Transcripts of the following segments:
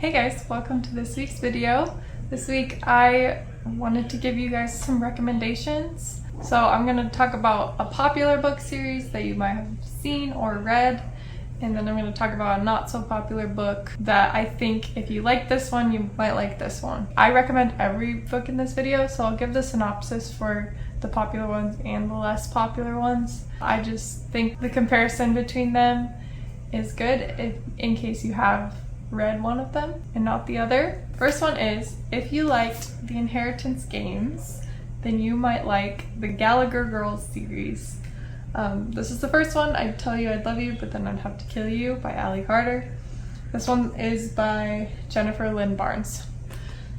Hey guys, welcome to this week's video. This week I wanted to give you guys some recommendations. So I'm going to talk about a popular book series that you might have seen or read, and then I'm going to talk about a not so popular book that I think if you like this one, you might like this one. I recommend every book in this video, so I'll give the synopsis for the popular ones and the less popular ones. I just think the comparison between them is good in case you have read one of them and not the other. First one is, if you liked the Inheritance games, then you might like the Gallagher Girls series. This is the first one. I'd tell you I'd love you, but then I'd have to kill you by Ali Carter. This one is by Jennifer Lynn Barnes.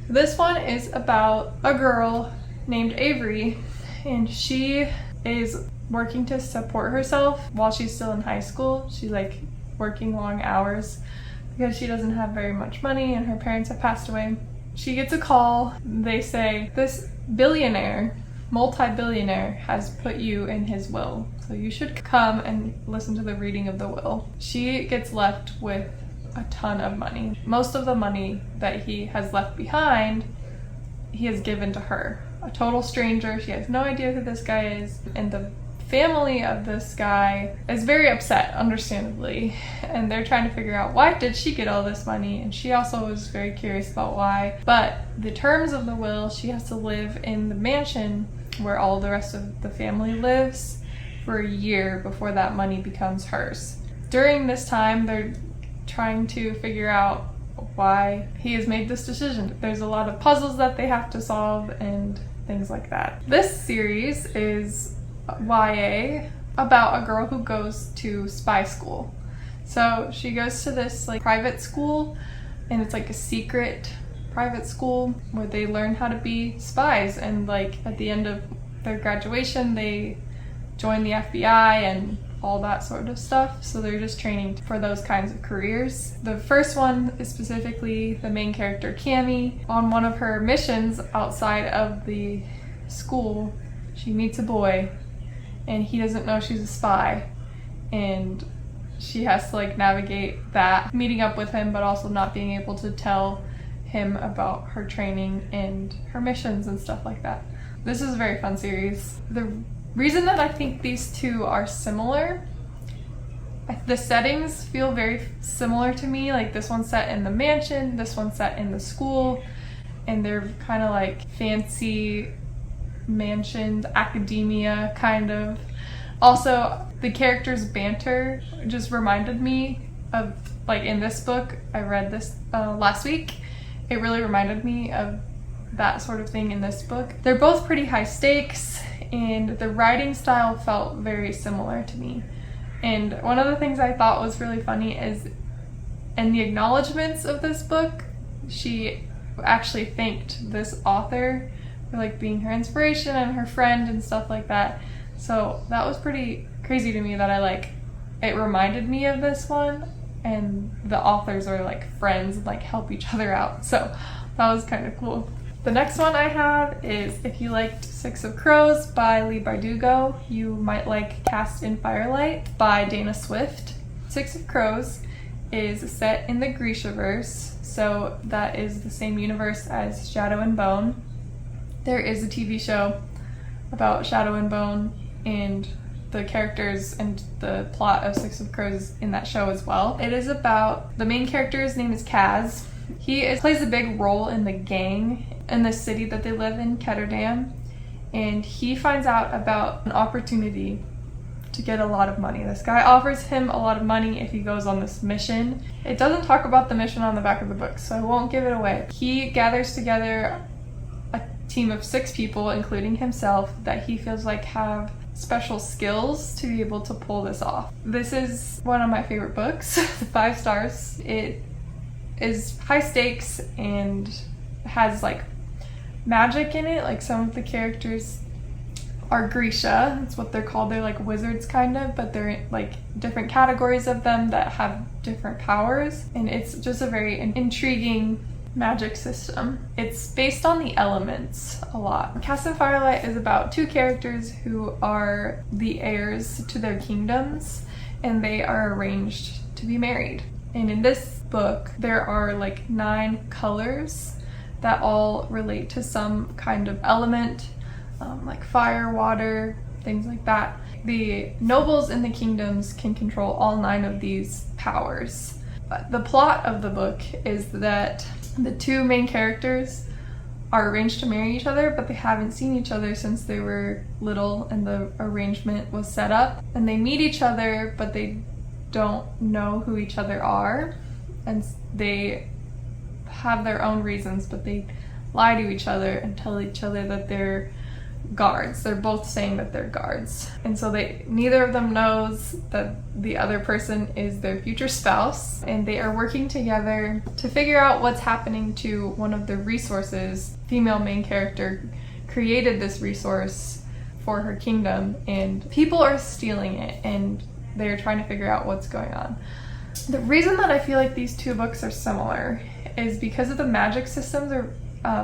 This one is about a girl named Avery, and she is working to support herself while she's still in high school. She's like working long hours because she doesn't have very much money and her parents have passed away. She gets a call. They say, this billionaire, multi-billionaire, has put you in his will, so you should come and listen to the reading of the will. She gets left with a ton of money. Most of the money that he has left behind, he has given to her. A total stranger. She has no idea who this guy is, and the family of this guy is very upset, understandably, and they're trying to figure out why did she get all this money, and she also was very curious about why. But the terms of the will, she has to live in the mansion where all the rest of the family lives for a year before that money becomes hers. During this time, they're trying to figure out why he has made this decision. There's a lot of puzzles that they have to solve and things like that. This series is YA about a girl who goes to spy school. So she goes to this like private school, and it's like a secret private school where they learn how to be spies, and like at the end of their graduation they join the FBI and all that sort of stuff. So they're just training for those kinds of careers. The first one is specifically the main character Cammie. On one of her missions outside of the school, she meets a boy and he doesn't know she's a spy, and she has to like navigate that, meeting up with him but also not being able to tell him about her training and her missions and stuff like that. This is a very fun series. The reason that I think these two are similar, the settings feel very similar to me. Like this one's set in the mansion, this one's set in the school, and they're kind of like fancy mansioned academia kind of. Also, the characters' banter just reminded me of, like in this book, I read this last week, it really reminded me of that sort of thing in this book. They're both pretty high stakes, and the writing style felt very similar to me. And one of the things I thought was really funny is in the acknowledgments of this book, she actually thanked this author for like being her inspiration and her friend and stuff like that. So that was pretty crazy to me that it reminded me of this one, and the authors are like friends and like help each other out. So that was kind of cool. The next one I have is, if you liked Six of Crows by Leigh Bardugo, you might like Cast in Firelight by Dana Swift. Six of Crows is set in the Grishaverse, so that is the same universe as Shadow and Bone. There is a TV show about Shadow and Bone, and the characters and the plot of Six of Crows in that show as well. It is about, the main character's name is Kaz. He plays a big role in the gang in the city that they live in, Ketterdam, and he finds out about an opportunity to get a lot of money. This guy offers him a lot of money if he goes on this mission. It doesn't talk about the mission on the back of the book, so I won't give it away. He gathers together a team of 6 people, including himself, that he feels like have special skills to be able to pull this off. This is one of my favorite books, 5 stars. It is high stakes and has like magic in it. Like some of the characters are Grisha, that's what they're called. They're like wizards kind of, but they're like different categories of them that have different powers, and it's just a very intriguing magic system. It's based on the elements a lot. Cast in Firelight is about 2 characters who are the heirs to their kingdoms, and they are arranged to be married. And in this book, there are like 9 colors that all relate to some kind of element, like fire, water, things like that. The nobles in the kingdoms can control all 9 of these powers. The plot of the book is that the 2 main characters are arranged to marry each other, but they haven't seen each other since they were little and the arrangement was set up. And they meet each other, but they don't know who each other are. And they have their own reasons, but they lie to each other and tell each other that they're guards. They're both saying that they're guards. And so neither of them knows that the other person is their future spouse, and they are working together to figure out what's happening to one of the resources. Female main character created this resource for her kingdom, and people are stealing it, and they're trying to figure out what's going on. The reason that I feel like these 2 books are similar is because of the magic systems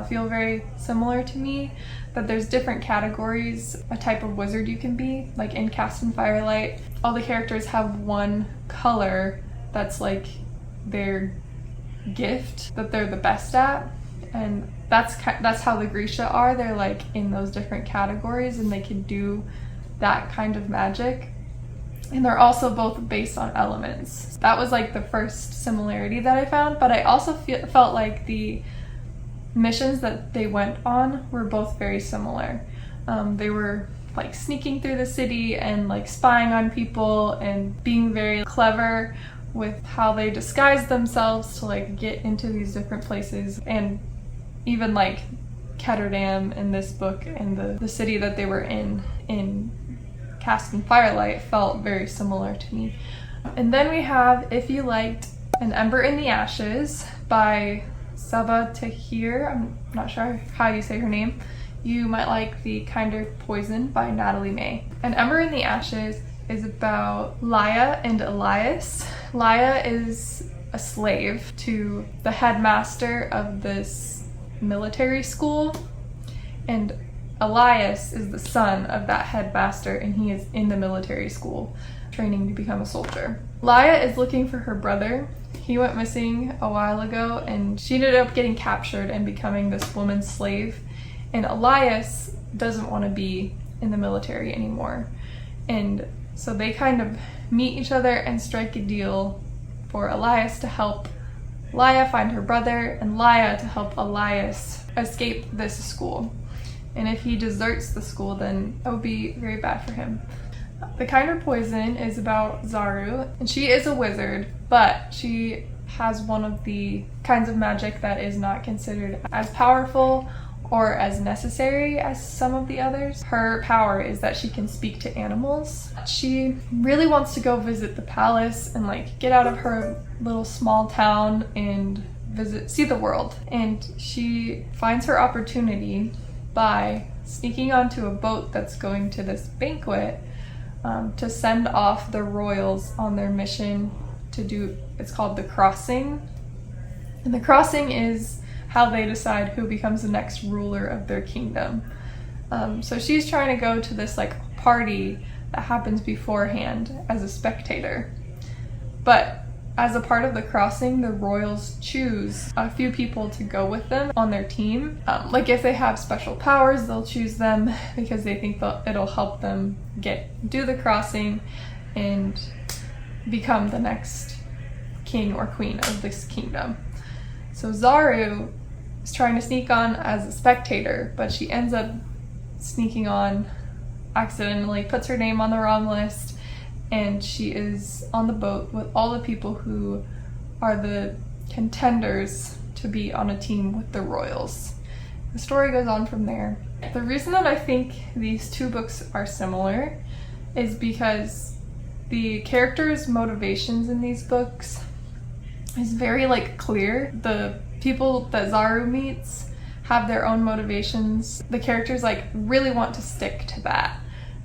feel very similar to me, that there's different categories, a type of wizard you can be. Like in Cast and Firelight, all the characters have one color that's like their gift that they're the best at, and that's how the Grisha are. They're like in those different categories and they can do that kind of magic. And they're also both based on elements. That was like the first similarity that I found, but I also felt like the missions that they went on were both very similar. They were like sneaking through the city and like spying on people and being very clever with how they disguised themselves to like get into these different places. And even like Ketterdam in this book and the city that they were in Cast and Firelight felt very similar to me. And then we have If You Liked An Ember in the Ashes by Sabaa Tahir. I'm not sure how you say her name. You Might Like the Kinder Poison by Natalie May. An Ember in the Ashes is about Laia and Elias. Laia is a slave to the headmaster of this military school, and Elias is the son of that headmaster, and he is in the military school training to become a soldier. Laia is looking for her brother. He went missing a while ago, and she ended up getting captured and becoming this woman's slave. And Elias doesn't want to be in the military anymore. And so they kind of meet each other and strike a deal for Elias to help Laia find her brother, and Laia to help Elias escape this school. And if he deserts the school, then it would be very bad for him. The Kinder Poison is about Zaru, and she is a wizard, but she has one of the kinds of magic that is not considered as powerful or as necessary as some of the others. Her power is that she can speak to animals. She really wants to go visit the palace and like get out of her little small town and see the world. And she finds her opportunity by sneaking onto a boat that's going to this banquet to send off the royals on their mission to do, it's called the crossing. And the crossing is how they decide who becomes the next ruler of their kingdom. So she's trying to go to this like party that happens beforehand as a spectator. But as a part of the crossing, the royals choose a few people to go with them on their team. Like if they have special powers, they'll choose them because they think it'll help them do the crossing and become the next king or queen of this kingdom. So Zaru is trying to sneak on as a spectator, but she ends up sneaking on accidentally, puts her name on the wrong list, and she is on the boat with all the people who are the contenders to be on a team with the royals. The story goes on from there. The reason that I think these 2 books are similar is because the characters' motivations in these books is very like clear. The people that Zaru meets have their own motivations. The characters like really want to stick to that,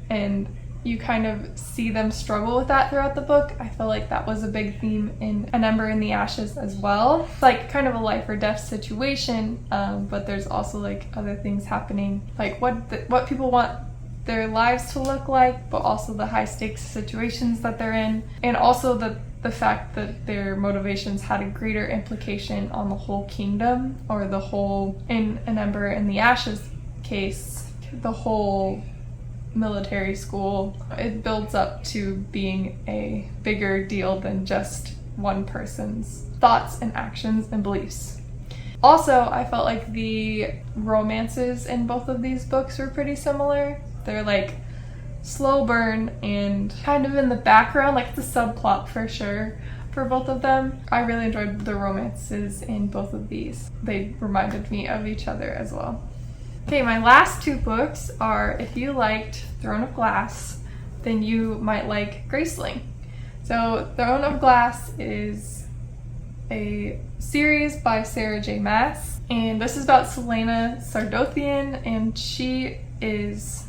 and you kind of see them struggle with that throughout the book. I feel like that was a big theme in An Ember in the Ashes as well. It's like kind of a life or death situation, but there's also like other things happening, like what people want their lives to look like, but also the high stakes situations that they're in, and also the the fact that their motivations had a greater implication on the whole kingdom, or the whole, in An Ember in the Ashes case, the whole military school. It builds up to being a bigger deal than just one person's thoughts and actions and beliefs. Also, I felt like the romances in both of these books were pretty similar. They're like slow burn and kind of in the background, like the subplot for sure for both of them. I really enjoyed the romances in both of these. They reminded me of each other as well. Okay, my last two books are, if you liked Throne of Glass, then you might like Graceling. So Throne of Glass is a series by Sarah J. Maas, and this is about Selena Sardothian, and she is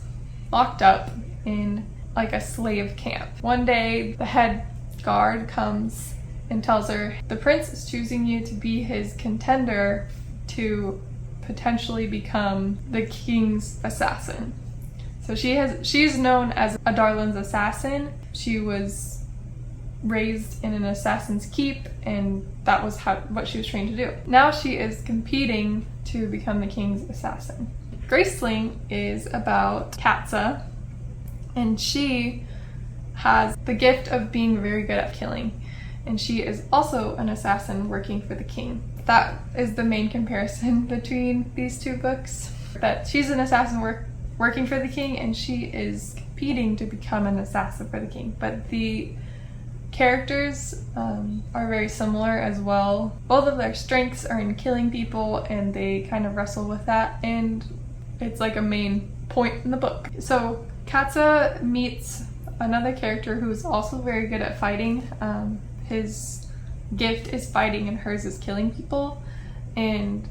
locked up in like a slave camp. One day the head guard comes and tells her, the prince is choosing you to be his contender to potentially become the king's assassin. So she's known as a Darlin's assassin. She was raised in an assassin's keep, and that was what she was trained to do. Now she is competing to become the king's assassin. Graceling is about Katza, and she has the gift of being very good at killing, and she is also an assassin working for the king. That is the main comparison between these two books, that she's an assassin working for the king, and she is competing to become an assassin for the king. But the characters are very similar as well. Both of their strengths are in killing people, and they kind of wrestle with that, and it's like a main point in the book. So Katza meets another character who is also very good at fighting. His gift is fighting and hers is killing people, and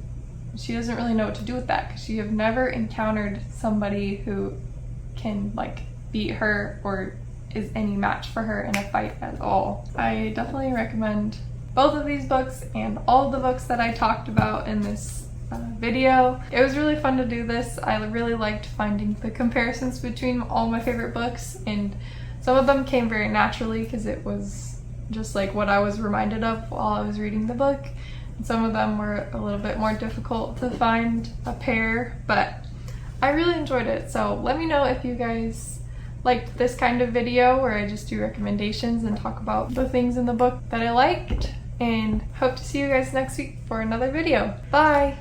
she doesn't really know what to do with that because she have never encountered somebody who can like beat her or is any match for her in a fight at all. I definitely recommend both of these books and all the books that I talked about in this video. It was really fun to do this. I really liked finding the comparisons between all my favorite books, and some of them came very naturally because it was just like what I was reminded of while I was reading the book. And some of them were a little bit more difficult to find a pair, but I really enjoyed it. So let me know if you guys liked this kind of video where I just do recommendations and talk about the things in the book that I liked, and hope to see you guys next week for another video. Bye!